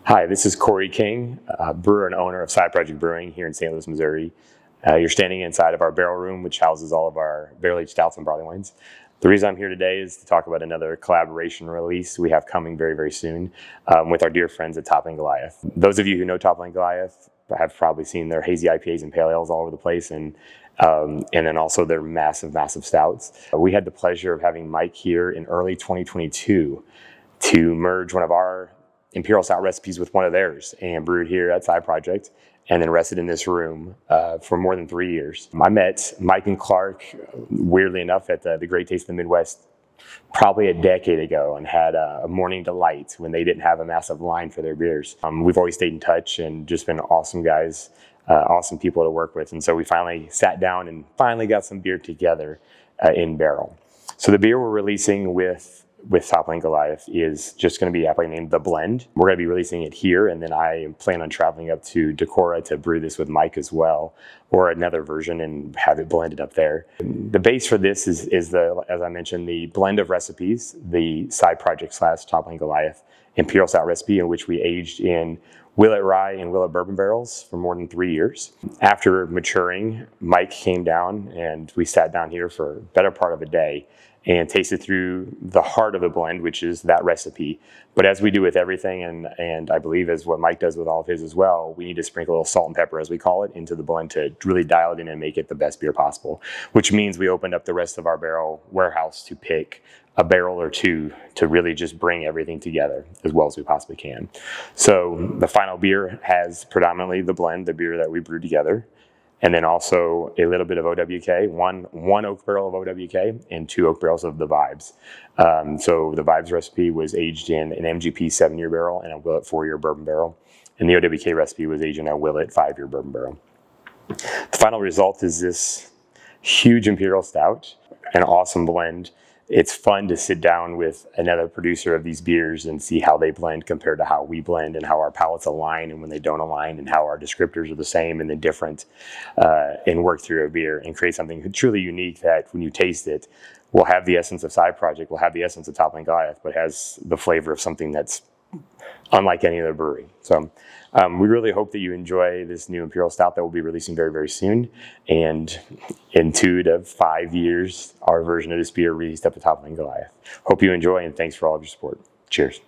Hi, this is Corey King, brewer and owner of Side Project Brewing here in St. Louis, Missouri. You're standing inside of our barrel room, which houses all of our barrel-aged stouts and barley wines. The reason I'm here today is to talk about another collaboration release we have coming very, very soon with our dear friends at Toppling Goliath. Those of you who know Toppling Goliath have probably seen their hazy IPAs and pale ales all over the place, and then also their massive, massive stouts. We had the pleasure of having Mike here in early 2022 to merge one of our Imperial Stout recipes with one of theirs and brewed here at Side Project and then rested in this room for more than 3 years. I met Mike and Clark, weirdly enough, at the Great Taste of the Midwest probably a decade ago and had a morning delight when they didn't have a massive line for their beers. We've always stayed in touch and just been awesome guys, awesome people to work with. And so we finally sat down and finally got some beer together in barrel. So the beer we're releasing with Toppling Goliath is just going to be aptly named The Blend. We're going to be releasing it here, and then I plan on traveling up to Decorah to brew this with Mike as well, or another version, and have it blended up there. The base for this is as I mentioned, the blend of recipes, the Side Project / Toppling Goliath Imperial Stout recipe, in which we aged in Willett rye and Willett bourbon barrels for more than 3 years. After maturing, Mike came down and we sat down here for a better part of a day and tasted through the heart of the blend, which is that recipe. But as we do with everything, and I believe as what Mike does with all of his as well, we need to sprinkle a little salt and pepper, as we call it, into the blend to really dial it in and make it the best beer possible, which means we opened up the rest of our barrel warehouse to pick a barrel or two to really just bring everything together as well as we possibly can. So the final beer has predominantly the blend, the beer that we brewed together, and then also a little bit of OWK, one oak barrel of OWK and 2 oak barrels of the Vibes. So the Vibes recipe was aged in an MGP 7-year barrel and a Willett 4-year bourbon barrel. And the OWK recipe was aged in a Willett 5-year bourbon barrel. The final result is this huge Imperial Stout, an awesome blend. It's fun to sit down with another producer of these beers and see how they blend compared to how we blend, and how our palates align and when they don't align, and how our descriptors are the same and then different, and work through a beer and create something truly unique that when you taste it will have the essence of Side Project, will have the essence of Toppling Goliath, but has the flavor of something that's unlike any other brewery. So we really hope that you enjoy this new Imperial Stout that we'll be releasing very, very soon. And in 2 to 5 years, our version of this beer released up at Toppling Goliath. Hope you enjoy, and thanks for all of your support. Cheers.